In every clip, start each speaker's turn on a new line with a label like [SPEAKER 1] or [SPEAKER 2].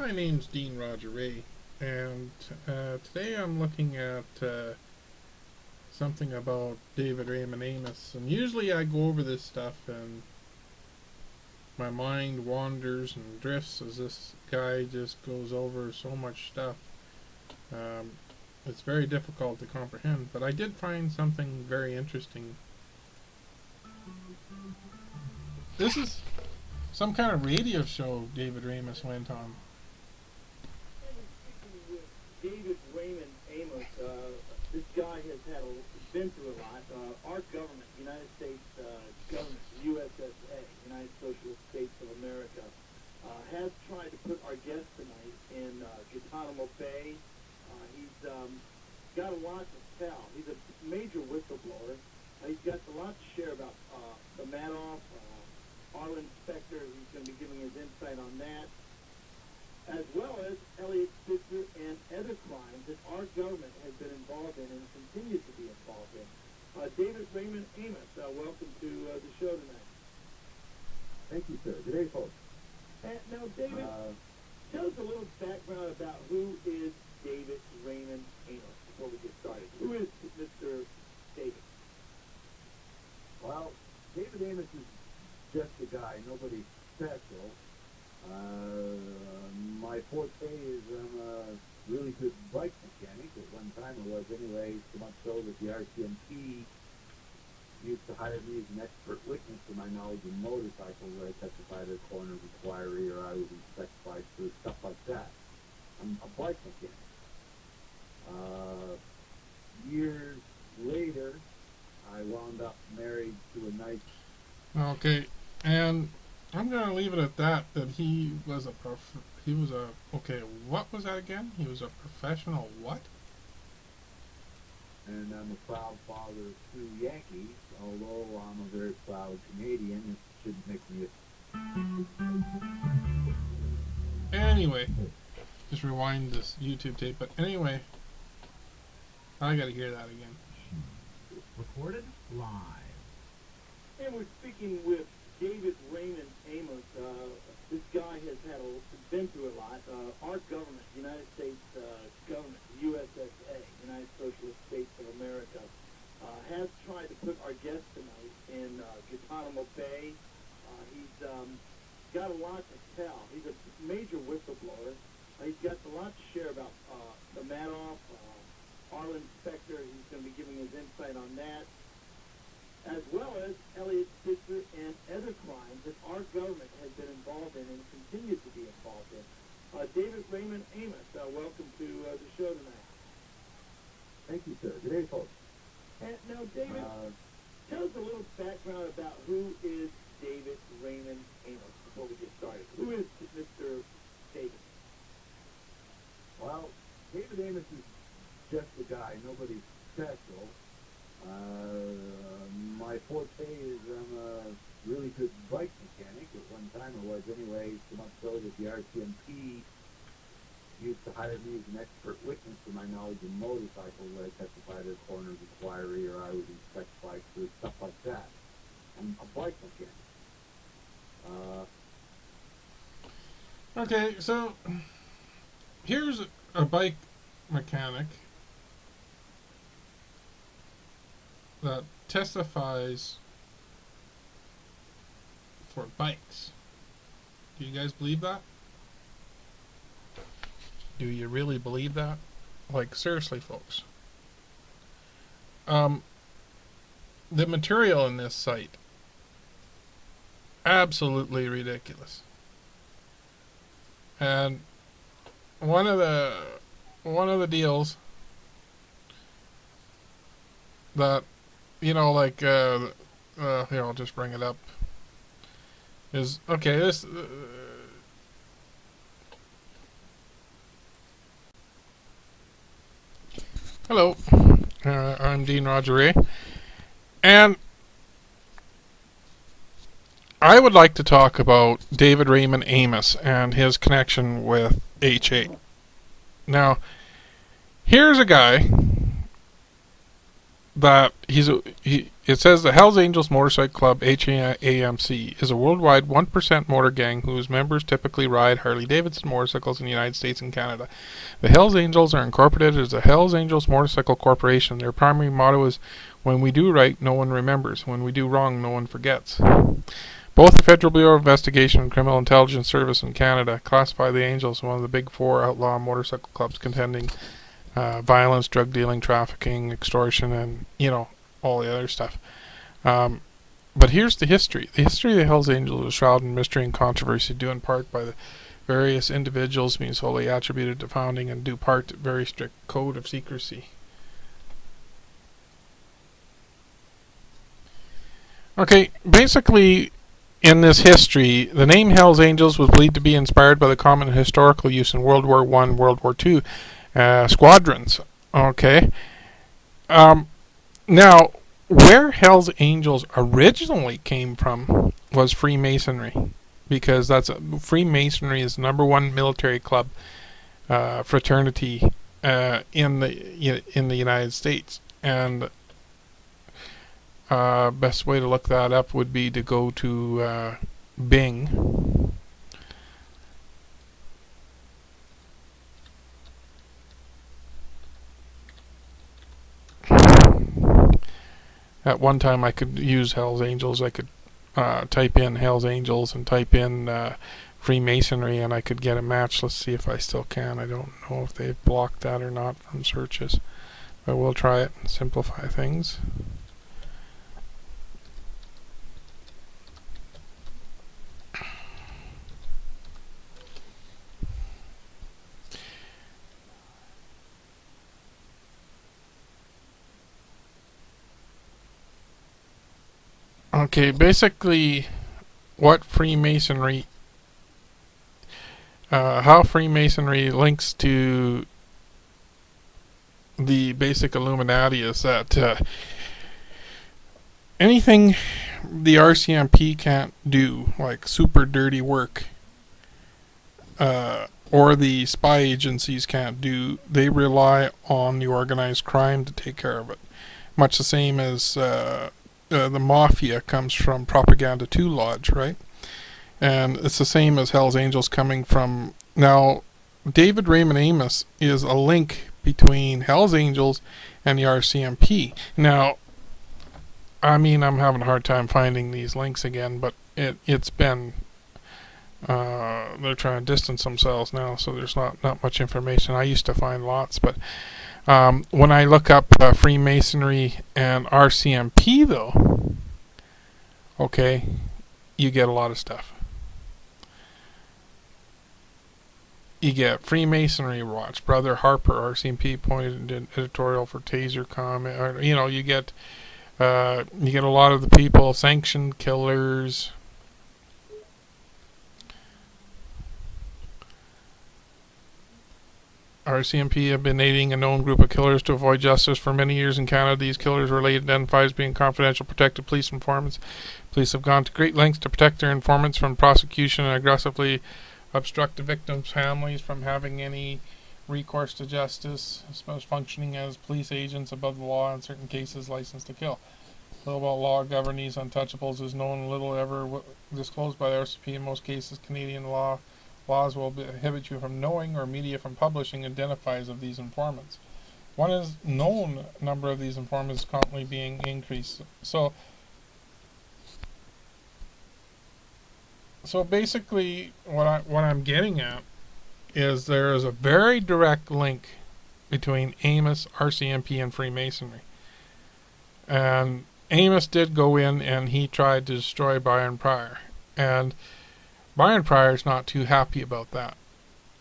[SPEAKER 1] My name's Dean Roger Ray, and today I'm looking at something about David Raymond Amos. And usually I go over this stuff and my mind wanders and drifts as this guy just goes over so much stuff. Um, it's very difficult to comprehend, but I did find something very interesting. This is some kind of radio show David Amos went on.
[SPEAKER 2] David Raymond Amos, this guy has been through a lot. Our government, United States government, USSA, United Socialist States of America, has tried to put our guest tonight in Guantanamo Bay. He's got a lot to tell. He's a major whistleblower. He's got a lot to share about the Madoff, Arlen Specter. He's going to be giving his insight on that, as well as Elliot Spitzer and other crimes that our government has been involved in and continues to be involved in. David Raymond Amos, welcome to the show tonight.
[SPEAKER 3] Thank you, sir. Good day, folks.
[SPEAKER 2] Now, David, tell us a little background about who is David Raymond Amos before we get started. Who is Mr. David?
[SPEAKER 3] Well, David Amos is just a guy, nobody special. My forte is I'm a really good bike mechanic. At one time I was anyway, so much so that the RCMP used to hire me as an expert witness for my knowledge of motorcycles, where I testified at a corner inquiry or I would inspect bikes or stuff like that. I'm a bike mechanic. Years later, I wound up married to a nice...
[SPEAKER 1] Okay, and I'm gonna leave it at that. That he was a okay. What was that again? He was a professional what?
[SPEAKER 3] And I'm a proud father of two Yankees, although I'm a very proud Canadian. It shouldn't make me
[SPEAKER 1] Anyway, just rewind this YouTube tape. But anyway, I gotta hear that again.
[SPEAKER 4] Recorded live.
[SPEAKER 2] And we're speaking with David Raymond Amos. This guy has been through a lot. Our government, United States government, USSA, United Socialist States of America, has tried to put our guest tonight in Guantanamo Bay. He's got a lot to tell. He's a major whistleblower. He's got a lot to share about the Madoff, Arlen Specter. He's going to be giving his insight on that, as well as Elliot Spitzer and other crimes that our government has been involved in and continues to be involved in. David Raymond Amos, welcome to the show tonight.
[SPEAKER 3] Thank you, sir. Good day, folks.
[SPEAKER 2] Now, David, tell us a little background about who is David Raymond Amos before we get started. Who is Mr. David?
[SPEAKER 3] Well, David Amos is just a guy, nobody special. My forte is I'm a really good bike mechanic. At one time I was anyway, so much so that the RCMP used to hire me as an expert witness for my knowledge of motorcycles, where I testified at a coroner's inquiry or I would inspect bikes or stuff like that. I'm a bike mechanic.
[SPEAKER 1] Okay, so here's a bike mechanic that testifies for bikes. Do you guys believe that? Do you really believe that? Like, seriously, folks. The material in this site, absolutely ridiculous. And one of the deals that, like, here, I'll just bring it up, is, okay, this, hello, I'm Dean Roger Ray, and I would like to talk about David Raymond Amos and his connection with H.A. Now, here's a guy that It says the Hells Angels Motorcycle Club (HAMC) is a worldwide 1% motor gang whose members typically ride Harley-Davidson motorcycles in the United States and Canada. The Hells Angels are incorporated as the Hells Angels Motorcycle Corporation. Their primary motto is, "When we do right, no one remembers. When we do wrong, no one forgets." Both the Federal Bureau of Investigation and Criminal Intelligence Service in Canada classify the Angels as one of the big four outlaw motorcycle clubs contending violence, drug dealing, trafficking, extortion, and, all the other stuff. But here's the history. The history of the Hells Angels is shrouded in mystery and controversy, due in part by the various individuals being solely attributed to founding, and due part to very strict code of secrecy. Okay, basically, in this history, the name Hells Angels was believed to be inspired by the common historical use in World War I, World War II squadrons. Okay. Now, where Hells Angels originally came from was Freemasonry, because Freemasonry is the #1 military club fraternity in the United States, and best way to look that up would be to go to Bing. At one time I could use Hells Angels. I could type in Hells Angels and type in Freemasonry, and I could get a match. Let's see if I still can. I don't know if they've blocked that or not from searches, but we'll try it and simplify things. Okay, basically what Freemasonry, how Freemasonry links to the basic Illuminati is that anything the RCMP can't do, like super dirty work, or the spy agencies can't do, they rely on the organized crime to take care of it. Much the same as the mafia comes from Propaganda 2 Lodge, right? And it's the same as Hells Angels coming from... Now, David Raymond Amos is a link between Hells Angels and the RCMP. Now, I mean, I'm having a hard time finding these links again, but it's been... they're trying to distance themselves now, so there's not much information. I used to find lots, but when I look up Freemasonry and RCMP, though, okay, you get a lot of stuff. You get Freemasonry Watch, Brother Harper, RCMP appointed an editorial for Taser comment. Or, you get a lot of the people, sanctioned killers. RCMP have been aiding a known group of killers to avoid justice for many years in Canada. These killers were later identified as being confidential protected police informants. Police have gone to great lengths to protect their informants from prosecution and aggressively obstruct the victims' families from having any recourse to justice, as well as functioning as police agents above the law, in certain cases licensed to kill. Little about law governing these untouchables is known, little ever disclosed by the RCMP. In most cases, Canadian laws will prohibit you from knowing or media from publishing identifiers of these informants. One is known number of these informants constantly being increased. So basically, what I'm getting at is there is a very direct link between Amos, RCMP, and Freemasonry. And Amos did go in and he tried to destroy Byron Pryor, and Byron Pryor's not too happy about that.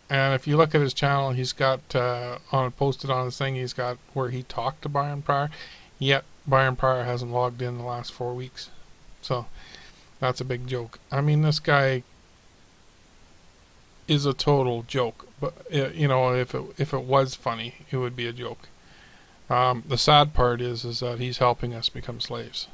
[SPEAKER 1] And if you look at his channel, he's got posted on his thing, he's got where he talked to Byron Pryor, yet Byron Pryor hasn't logged in the last 4 weeks. So that's a big joke. I mean, this guy is a total joke, but if it was funny, it would be a joke. The sad part is that he's helping us become slaves.